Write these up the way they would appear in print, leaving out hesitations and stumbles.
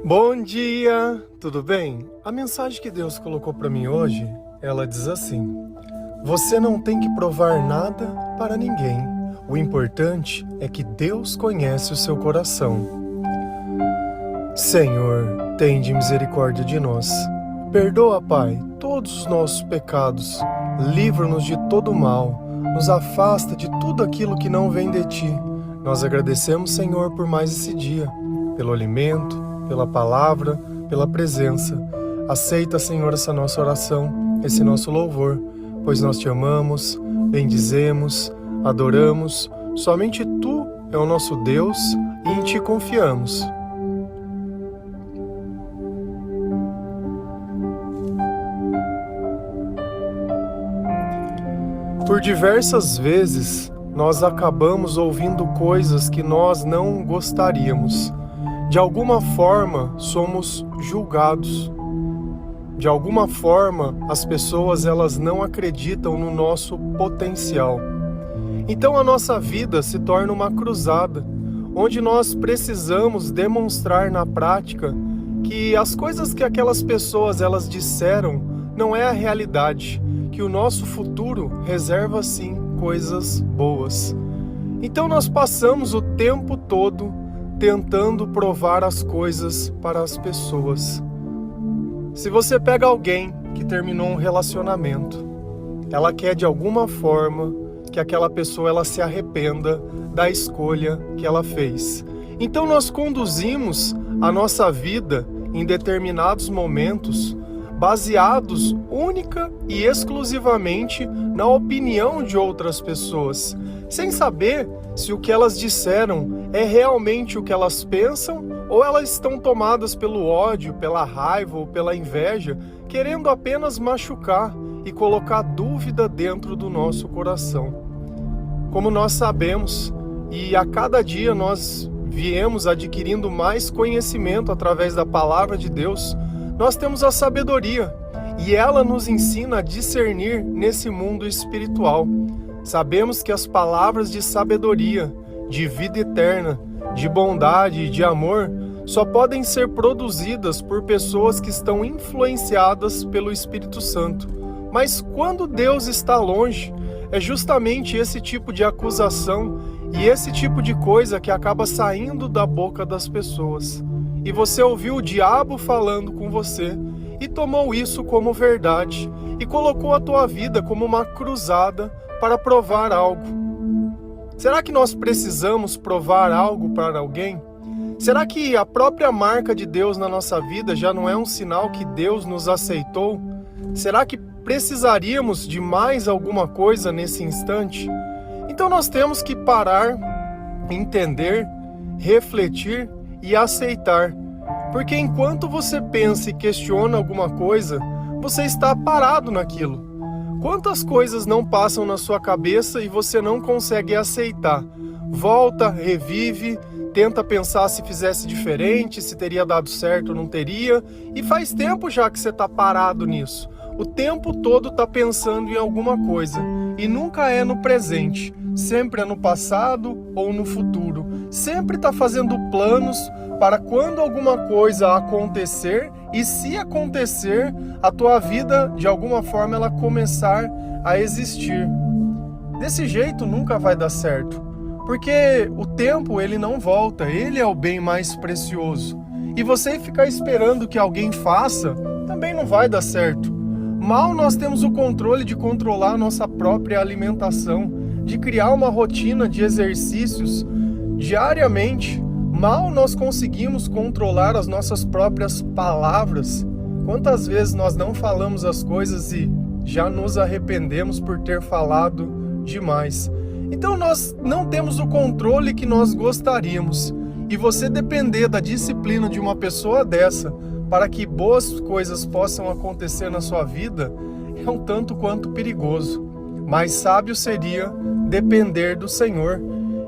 Bom dia, tudo bem? A mensagem que Deus colocou para mim hoje, ela diz assim: você não tem que provar nada para ninguém. O importante é que Deus conhece o seu coração. Senhor, tende misericórdia de nós. Perdoa, Pai, todos os nossos pecados. Livra-nos de todo mal. Nos afasta de tudo aquilo que não vem de Ti. Nós agradecemos, Senhor, por mais esse dia, pelo alimento, pela palavra, pela presença. Aceita, Senhor, essa nossa oração, esse nosso louvor, pois nós Te amamos, bendizemos, adoramos. Somente Tu é o nosso Deus e em Ti confiamos. Por diversas vezes, nós acabamos ouvindo coisas que nós não gostaríamos. De alguma forma, somos julgados. De alguma forma, as pessoas elas não acreditam no nosso potencial. Então a nossa vida se torna uma cruzada, onde nós precisamos demonstrar na prática que as coisas que aquelas pessoas elas disseram não é a realidade, que o nosso futuro reserva sim coisas boas. Então nós passamos o tempo todo tentando provar as coisas para as pessoas. Se você pega alguém que terminou um relacionamento, ela quer de alguma forma que aquela pessoa ela se arrependa da escolha que ela fez. Então nós conduzimos a nossa vida em determinados momentos baseados única e exclusivamente na opinião de outras pessoas, sem saber se o que elas disseram é realmente o que elas pensam ou elas estão tomadas pelo ódio, pela raiva ou pela inveja, querendo apenas machucar e colocar dúvida dentro do nosso coração. Como nós sabemos, e a cada dia nós viemos adquirindo mais conhecimento através da palavra de Deus, nós temos a sabedoria e ela nos ensina a discernir nesse mundo espiritual. Sabemos que as palavras de sabedoria, de vida eterna, de bondade e de amor só podem ser produzidas por pessoas que estão influenciadas pelo Espírito Santo. Mas quando Deus está longe, é justamente esse tipo de acusação e esse tipo de coisa que acaba saindo da boca das pessoas. E você ouviu o diabo falando com você e tomou isso como verdade e colocou a tua vida como uma cruzada para provar algo. Será que nós precisamos provar algo para alguém? Será que a própria marca de Deus na nossa vida já não é um sinal que Deus nos aceitou? Será que precisaríamos de mais alguma coisa nesse instante? Então nós temos que parar, entender, refletir e aceitar. Porque enquanto você pensa e questiona alguma coisa, você está parado naquilo. Quantas coisas não passam na sua cabeça e você não consegue aceitar? Volta, revive, tenta pensar se fizesse diferente, se teria dado certo ou não teria, e faz tempo já que você está parado nisso. O tempo todo está pensando em alguma coisa, e nunca é no presente, sempre é no passado ou no futuro. Sempre está fazendo planos para quando alguma coisa acontecer, e se acontecer, a tua vida, de alguma forma, ela começar a existir. Desse jeito nunca vai dar certo, porque o tempo ele não volta, ele é o bem mais precioso. E você ficar esperando que alguém faça, também não vai dar certo. Mal nós temos o controle de controlar a nossa própria alimentação, de criar uma rotina de exercícios diariamente. Mal nós conseguimos controlar as nossas próprias palavras. Quantas vezes nós não falamos as coisas e já nos arrependemos por ter falado demais. Então nós não temos o controle que nós gostaríamos. E você depender da disciplina de uma pessoa dessa para que boas coisas possam acontecer na sua vida é um tanto quanto perigoso. Mais sábio seria depender do Senhor.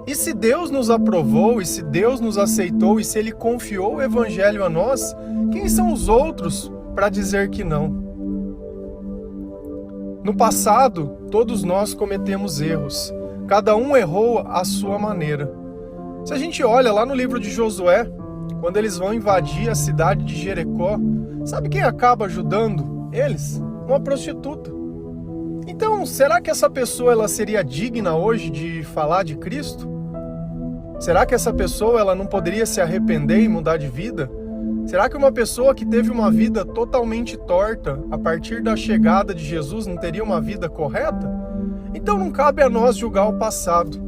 E se Deus nos aprovou, e se Deus nos aceitou, e se Ele confiou o Evangelho a nós, quem são os outros para dizer que não? No passado, todos nós cometemos erros. Cada um errou à sua maneira. Se a gente olha lá no livro de Josué, quando eles vão invadir a cidade de Jericó, sabe quem acaba ajudando eles? Uma prostituta. Então, será que essa pessoa ela seria digna hoje de falar de Cristo? Será que essa pessoa ela não poderia se arrepender e mudar de vida? Será que uma pessoa que teve uma vida totalmente torta a partir da chegada de Jesus não teria uma vida correta? Então não cabe a nós julgar o passado,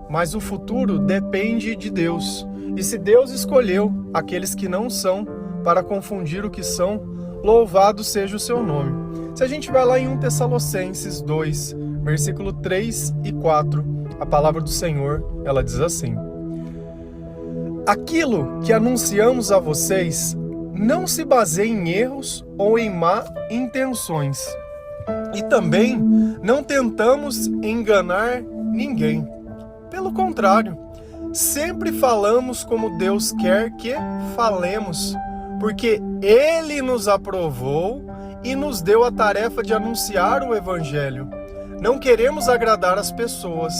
mas o futuro depende de Deus. E se Deus escolheu aqueles que não são para confundir o que são, louvado seja o seu nome. Se a gente vai lá em 1 Tessalonicenses 2, versículo 3 e 4, a palavra do Senhor, ela diz assim: aquilo que anunciamos a vocês não se baseia em erros ou em má intenções. E também não tentamos enganar ninguém. Pelo contrário, sempre falamos como Deus quer que falemos, porque Ele nos aprovou e nos deu a tarefa de anunciar o Evangelho. Não queremos agradar as pessoas,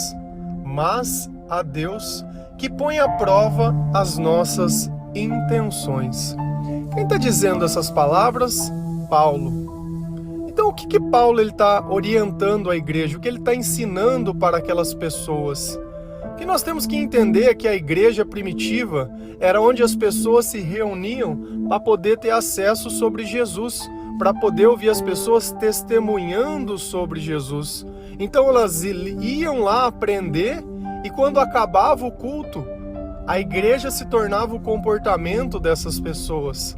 mas a Deus, que põe à prova as nossas intenções. Quem está dizendo essas palavras? Paulo. Então, o que Paulo está orientando a igreja? O que ele está ensinando para aquelas pessoas? O que nós temos que entender é que a igreja primitiva era onde as pessoas se reuniam para poder ter acesso sobre Jesus, para poder ouvir as pessoas testemunhando sobre Jesus. Então, elas iam lá aprender. E quando acabava o culto, a igreja se tornava o comportamento dessas pessoas.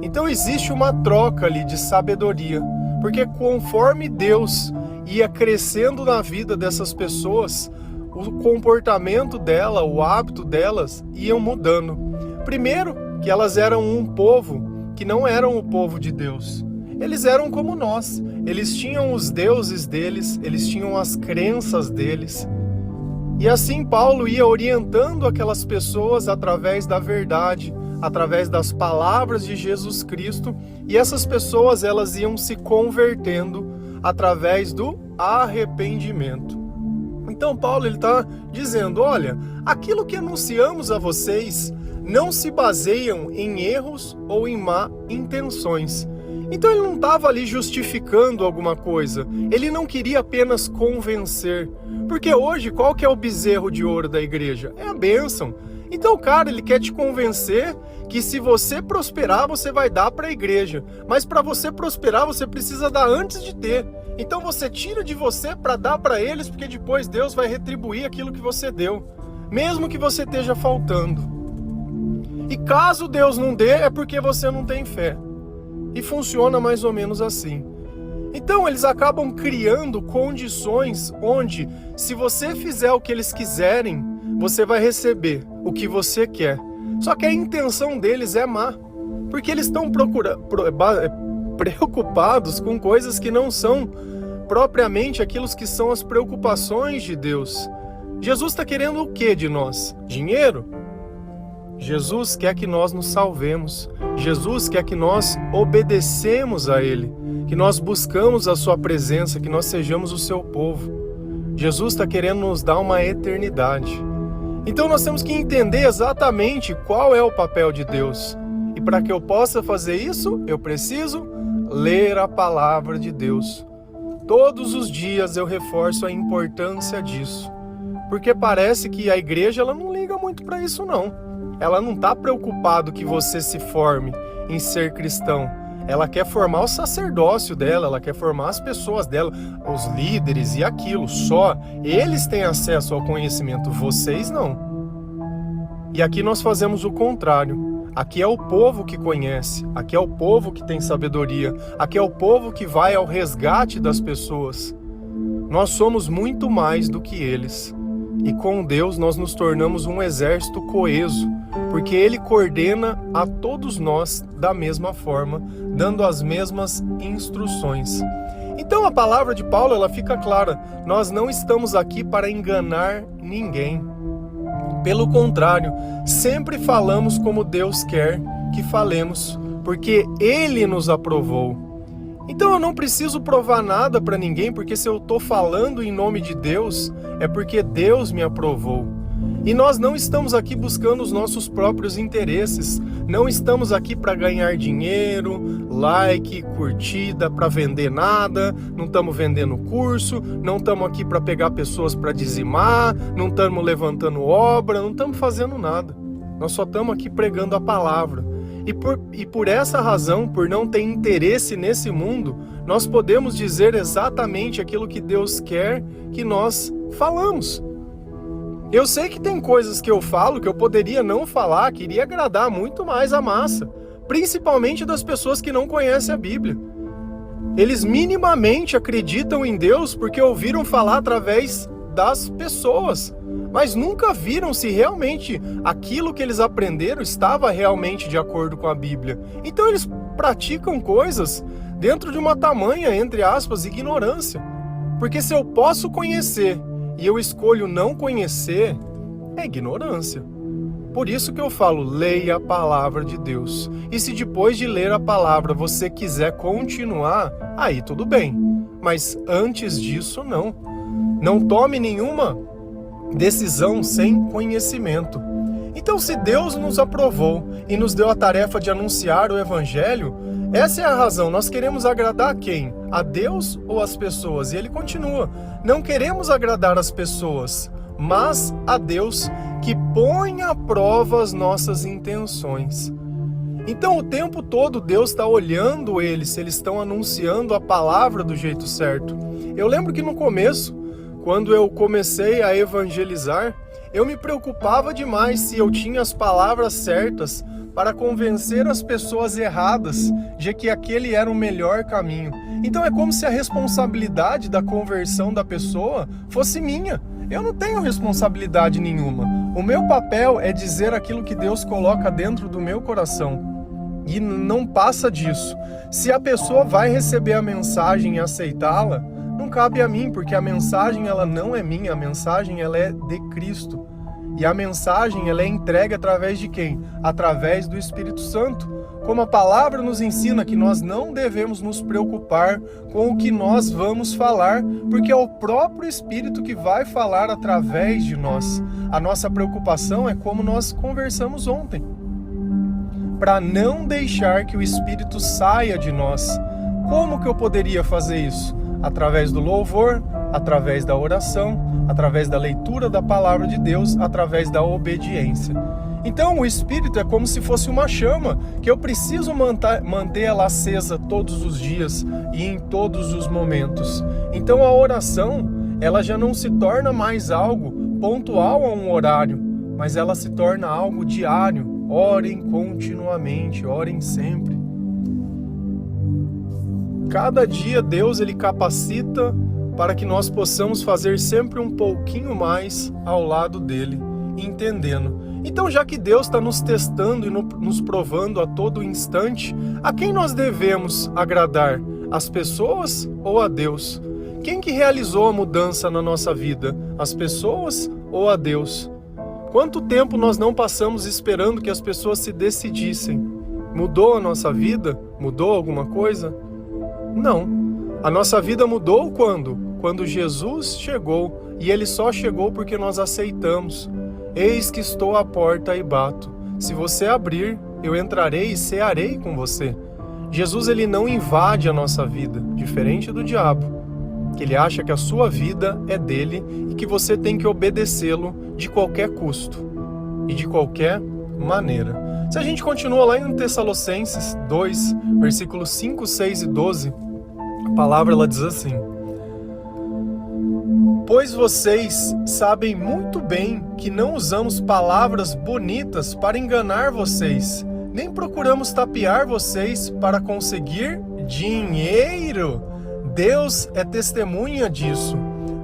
Então existe uma troca ali de sabedoria, porque conforme Deus ia crescendo na vida dessas pessoas, o comportamento dela, o hábito delas iam mudando. Primeiro, que elas eram um povo que não eram o povo de Deus. Eles eram como nós, eles tinham os deuses deles, eles tinham as crenças deles. E assim Paulo ia orientando aquelas pessoas através da verdade, através das palavras de Jesus Cristo, e essas pessoas elas iam se convertendo através do arrependimento. Então Paulo está dizendo, olha, aquilo que anunciamos a vocês não se baseiam em erros ou em má intenções. Então ele não estava ali justificando alguma coisa, ele não queria apenas convencer, porque hoje qual que é o bezerro de ouro da igreja? É a bênção. Então cara, ele quer te convencer que se você prosperar, você vai dar para a igreja, mas para você prosperar, você precisa dar antes de ter. Então você tira de você para dar para eles, porque depois Deus vai retribuir aquilo que você deu, mesmo que você esteja faltando. E caso Deus não dê, é porque você não tem fé. E funciona mais ou menos assim. Então eles acabam criando condições onde, se você fizer o que eles quiserem, você vai receber o que você quer. Só que a intenção deles é má, porque eles estão preocupados com coisas que não são propriamente aquilo que são as preocupações de Deus. Jesus está querendo o que de nós? Dinheiro? Jesus quer que nós nos salvemos. Jesus quer que nós obedecemos a Ele, que nós buscamos a Sua presença, que nós sejamos o Seu povo. Jesus está querendo nos dar uma eternidade. Então nós temos que entender exatamente qual é o papel de Deus. E para que eu possa fazer isso, eu preciso ler a palavra de Deus. Todos os dias eu reforço a importância disso, porque parece que a igreja ela não liga muito para isso não. Ela não está preocupada que você se forme em ser cristão. Ela quer formar o sacerdócio dela, ela quer formar as pessoas dela, os líderes e aquilo. Só eles têm acesso ao conhecimento, vocês não. E aqui nós fazemos o contrário. Aqui é o povo que conhece, aqui é o povo que tem sabedoria, aqui é o povo que vai ao resgate das pessoas. Nós somos muito mais do que eles. E com Deus nós nos tornamos um exército coeso, porque Ele coordena a todos nós da mesma forma, dando as mesmas instruções. Então a palavra de Paulo ela fica clara, nós não estamos aqui para enganar ninguém. Pelo contrário, sempre falamos como Deus quer que falemos, porque Ele nos aprovou. Então eu não preciso provar nada para ninguém, porque se eu estou falando em nome de Deus, é porque Deus me aprovou. E nós não estamos aqui buscando os nossos próprios interesses, não estamos aqui para ganhar dinheiro, like, curtida, para vender nada, não estamos vendendo curso, não estamos aqui para pegar pessoas para dizimar, não estamos levantando obra, não estamos fazendo nada. Nós só estamos aqui pregando a palavra. E por essa razão, por não ter interesse nesse mundo, nós podemos dizer exatamente aquilo que Deus quer que nós falamos. Eu sei que tem coisas que eu falo que eu poderia não falar, que iria agradar muito mais a massa, principalmente das pessoas que não conhecem a Bíblia. Eles minimamente acreditam em Deus porque ouviram falar através das pessoas, mas nunca viram se realmente aquilo que eles aprenderam estava realmente de acordo com a Bíblia. Então eles praticam coisas dentro de uma tamanha, entre aspas, ignorância. Porque se eu posso conhecer e eu escolho não conhecer, é ignorância. Por isso que eu falo, leia a palavra de Deus. E se depois de ler a palavra você quiser continuar, aí tudo bem. Mas antes disso, não. Não tome nenhuma decisão sem conhecimento. Então, se Deus nos aprovou e nos deu a tarefa de anunciar o Evangelho, essa é a razão. Nós queremos agradar a quem? A Deus ou as pessoas? E ele continua, não queremos agradar as pessoas, mas a Deus que põe à prova as nossas intenções. Então, o tempo todo Deus está olhando eles, se eles estão anunciando a palavra do jeito certo. Eu lembro que no começo, quando eu comecei a evangelizar, eu me preocupava demais se eu tinha as palavras certas para convencer as pessoas erradas de que aquele era o melhor caminho. Então é como se a responsabilidade da conversão da pessoa fosse minha. Eu não tenho responsabilidade nenhuma. O meu papel é dizer aquilo que Deus coloca dentro do meu coração. E não passa disso. Se a pessoa vai receber a mensagem e aceitá-la, não cabe a mim, porque a mensagem ela não é minha, a mensagem ela é de Cristo. E a mensagem ela é entregue através de quem? Através do Espírito Santo. Como a palavra nos ensina que nós não devemos nos preocupar com o que nós vamos falar, porque é o próprio Espírito que vai falar através de nós. A nossa preocupação é como nós conversamos ontem, para não deixar que o Espírito saia de nós. Como que eu poderia fazer isso? Através do louvor, através da oração, através da leitura da palavra de Deus, através da obediência. Então o Espírito é como se fosse uma chama, que eu preciso manter ela acesa todos os dias e em todos os momentos. Então a oração, ela já não se torna mais algo pontual a um horário, mas ela se torna algo diário. Orem continuamente, orem sempre. Cada dia Deus ele capacita para que nós possamos fazer sempre um pouquinho mais ao lado dele, entendendo. Então, já que Deus está nos testando e nos provando a todo instante, a quem nós devemos agradar? As pessoas ou a Deus? Quem que realizou a mudança na nossa vida? As pessoas ou a Deus? Quanto tempo nós não passamos esperando que as pessoas se decidissem? Mudou a nossa vida? Mudou alguma coisa? Não. A nossa vida mudou quando? Quando Jesus chegou, e ele só chegou porque nós aceitamos. Eis que estou à porta e bato. Se você abrir, eu entrarei e cearei com você. Jesus ele não invade a nossa vida, diferente do diabo, que ele acha que a sua vida é dele e que você tem que obedecê-lo de qualquer custo e de qualquer maneira. Se a gente continua lá em Tessalonicenses 2, versículos 5, 6 e 12, a palavra ela diz assim: pois vocês sabem muito bem que não usamos palavras bonitas para enganar vocês, nem procuramos tapear vocês para conseguir dinheiro. Deus é testemunha disso.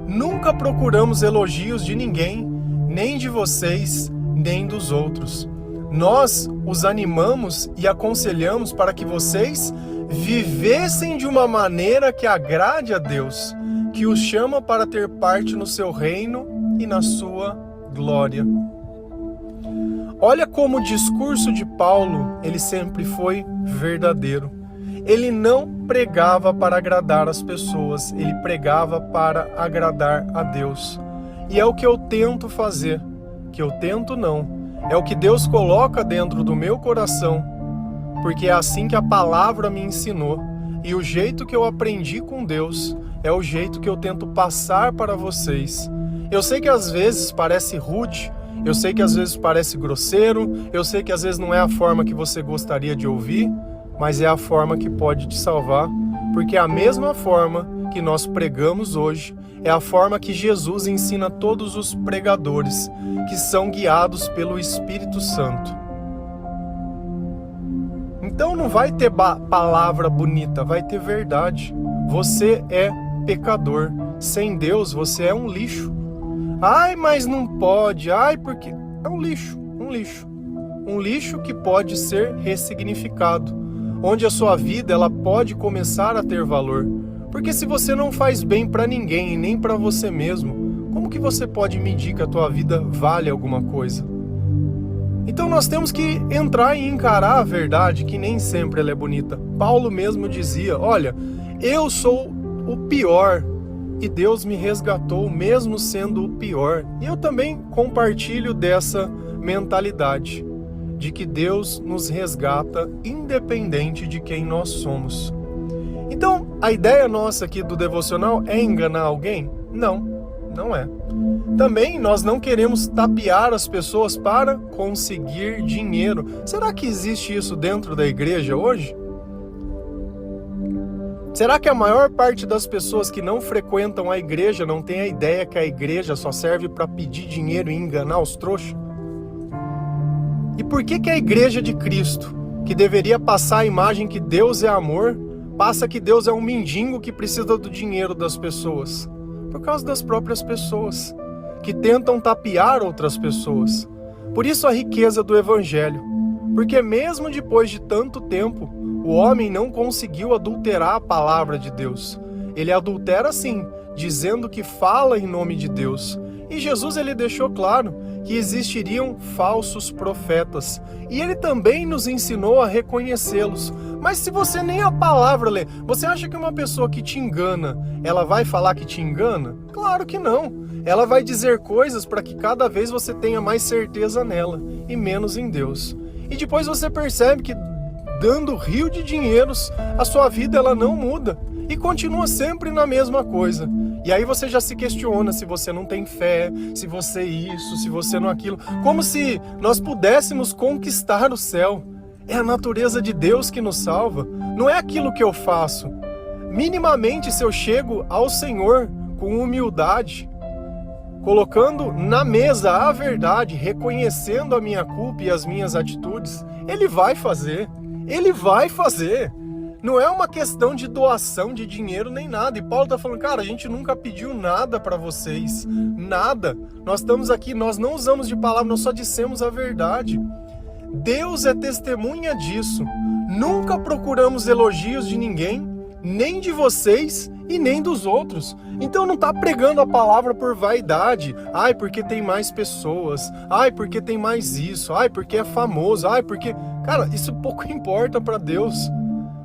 Nunca procuramos elogios de ninguém, nem de vocês, nem dos outros. Nós os animamos e aconselhamos para que vocês vivessem de uma maneira que agrade a Deus, que os chama para ter parte no seu reino e na sua glória. Olha como o discurso de Paulo, ele sempre foi verdadeiro. Ele não pregava para agradar as pessoas, ele pregava para agradar a Deus. E é o que eu tento fazer, que eu tento não. É o que Deus coloca dentro do meu coração, porque é assim que a palavra me ensinou. E o jeito que eu aprendi com Deus é o jeito que eu tento passar para vocês. Eu sei que às vezes parece rude, eu sei que às vezes parece grosseiro, eu sei que às vezes não é a forma que você gostaria de ouvir, mas é a forma que pode te salvar, porque é a mesma forma que nós pregamos hoje, é a forma que Jesus ensina todos os pregadores, que são guiados pelo Espírito Santo. Então não vai ter palavra bonita, vai ter verdade. Você é pecador. Sem Deus você é um lixo. Ai, mas não pode. Ai, porque... É um lixo, um lixo. Um lixo que pode ser ressignificado. Onde a sua vida ela pode começar a ter valor. Porque se você não faz bem para ninguém e nem para você mesmo, como que você pode medir que a tua vida vale alguma coisa? Então nós temos que entrar e encarar a verdade, que nem sempre ela é bonita. Paulo mesmo dizia, olha, eu sou o pior e Deus me resgatou mesmo sendo o pior. E eu também compartilho dessa mentalidade, de que Deus nos resgata independente de quem nós somos. Então, a ideia nossa aqui do devocional é enganar alguém? Não, não é. Também nós não queremos tapear as pessoas para conseguir dinheiro. Será que existe isso dentro da igreja hoje? Será que a maior parte das pessoas que não frequentam a igreja não tem a ideia que a igreja só serve para pedir dinheiro e enganar os trouxas? E por que a igreja de Cristo, que deveria passar a imagem que Deus é amor, passa que Deus é um mendigo que precisa do dinheiro das pessoas? Por causa das próprias pessoas, que tentam tapear outras pessoas. Por isso a riqueza do Evangelho. Porque mesmo depois de tanto tempo, o homem não conseguiu adulterar a palavra de Deus. Ele adultera sim, dizendo que fala em nome de Deus. E Jesus ele deixou claro que existiriam falsos profetas. E ele também nos ensinou a reconhecê-los. Mas se você nem a palavra lê, você acha que uma pessoa que te engana, ela vai falar que te engana? Claro que não. Ela vai dizer coisas para que cada vez você tenha mais certeza nela e menos em Deus. E depois você percebe que dando rio de dinheiros, a sua vida ela não muda e continua sempre na mesma coisa. E aí você já se questiona se você não tem fé, se você isso, se você não aquilo, como se nós pudéssemos conquistar o céu. É a natureza de Deus que nos salva, não é aquilo que eu faço. Minimamente, se eu chego ao Senhor com humildade, colocando na mesa a verdade, reconhecendo a minha culpa e as minhas atitudes, Ele vai fazer. Ele vai fazer. Não é uma questão de doação de dinheiro nem nada. E Paulo está falando, cara, a gente nunca pediu nada para vocês. Nada. Nós estamos aqui, nós não usamos de palavra, nós só dissemos a verdade. Deus é testemunha disso. Nunca procuramos elogios de ninguém, nem de vocês e nem dos outros. Então não está pregando a palavra por vaidade. Ai, porque tem mais pessoas. Ai, porque tem mais isso. Ai, porque é famoso. Ai, porque... Cara, isso pouco importa para Deus.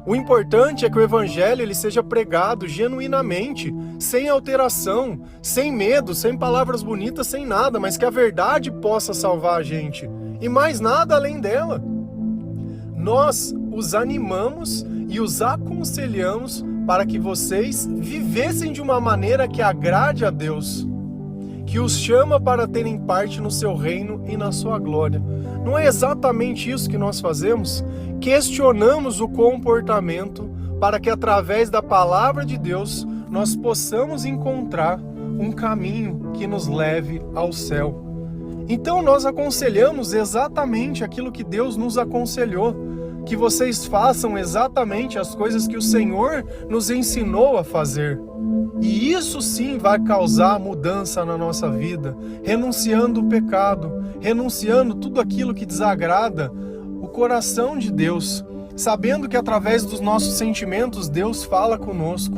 O importante é que o evangelho ele seja pregado genuinamente, sem alteração, sem medo, sem palavras bonitas, sem nada, mas que a verdade possa salvar a gente. E mais nada além dela. Nós os animamos e os aconselhamos para que vocês vivessem de uma maneira que agrade a Deus, que os chama para terem parte no seu reino e na sua glória. Não é exatamente isso que nós fazemos? Questionamos o comportamento para que através da palavra de Deus nós possamos encontrar um caminho que nos leve ao céu. Então nós aconselhamos exatamente aquilo que Deus nos aconselhou, que vocês façam exatamente as coisas que o Senhor nos ensinou a fazer. E isso sim vai causar mudança na nossa vida, renunciando o pecado, renunciando tudo aquilo que desagrada o coração de Deus, sabendo que através dos nossos sentimentos Deus fala conosco,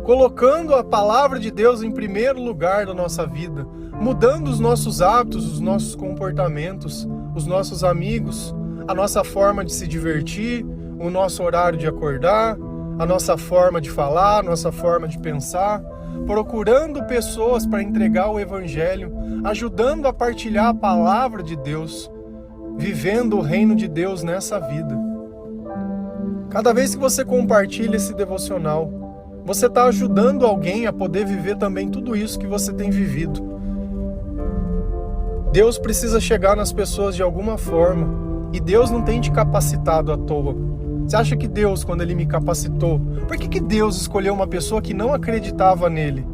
colocando a palavra de Deus em primeiro lugar da nossa vida, mudando os nossos hábitos, os nossos comportamentos, os nossos amigos, a nossa forma de se divertir, o nosso horário de acordar, a nossa forma de falar, a nossa forma de pensar, procurando pessoas para entregar o Evangelho, ajudando a partilhar a palavra de Deus, vivendo o reino de Deus nessa vida. Cada vez que você compartilha esse devocional, você está ajudando alguém a poder viver também tudo isso que você tem vivido. Deus precisa chegar nas pessoas de alguma forma, e Deus não tem te capacitado à toa. Você acha que Deus, quando Ele me capacitou, por que Deus escolheu uma pessoa que não acreditava nele?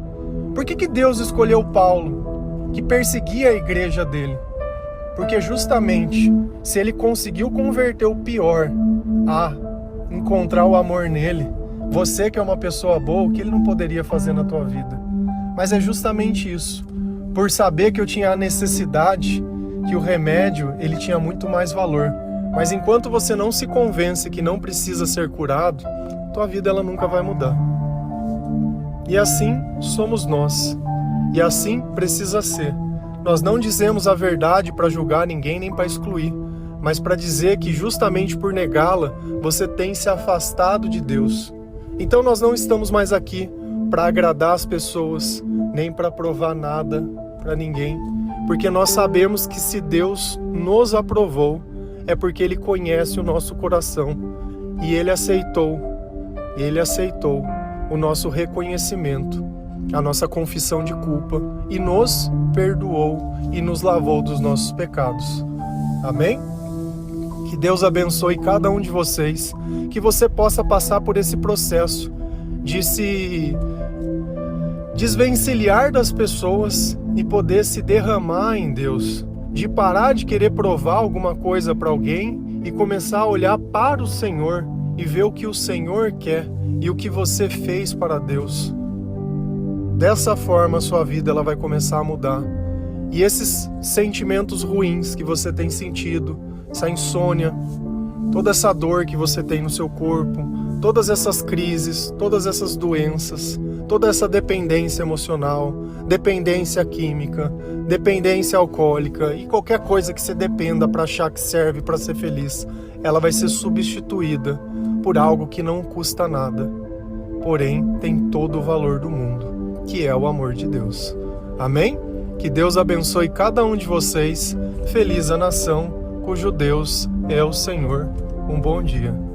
Por que Deus escolheu Paulo, que perseguia a igreja dele? Porque justamente, se ele conseguiu converter o pior a encontrar o amor nele, você que é uma pessoa boa, o que ele não poderia fazer na tua vida? Mas é justamente isso. Por saber que eu tinha a necessidade, que o remédio ele tinha muito mais valor. Mas enquanto você não se convence que não precisa ser curado, tua vida ela nunca vai mudar. E assim somos nós. E assim precisa ser. Nós não dizemos a verdade para julgar ninguém nem para excluir, mas para dizer que justamente por negá-la, você tem se afastado de Deus. Então nós não estamos mais aqui para agradar as pessoas, nem para provar nada para ninguém, porque nós sabemos que se Deus nos aprovou, é porque Ele conhece o nosso coração e Ele aceitou o nosso reconhecimento, a nossa confissão de culpa e nos perdoou e nos lavou dos nossos pecados. Amém? Que Deus abençoe cada um de vocês, que você possa passar por esse processo de se desvencilhar das pessoas e poder se derramar em Deus, de parar de querer provar alguma coisa para alguém e começar a olhar para o Senhor e ver o que o Senhor quer e o que você fez para Deus. Dessa forma a sua vida ela vai começar a mudar. E esses sentimentos ruins que você tem sentido, essa insônia, toda essa dor que você tem no seu corpo, todas essas crises, todas essas doenças, toda essa dependência emocional, dependência química, dependência alcoólica e qualquer coisa que você dependa para achar que serve para ser feliz, ela vai ser substituída por algo que não custa nada, porém tem todo o valor do mundo, que é o amor de Deus. Amém? Que Deus abençoe cada um de vocês. Feliz a nação cujo Deus é o Senhor. Um bom dia.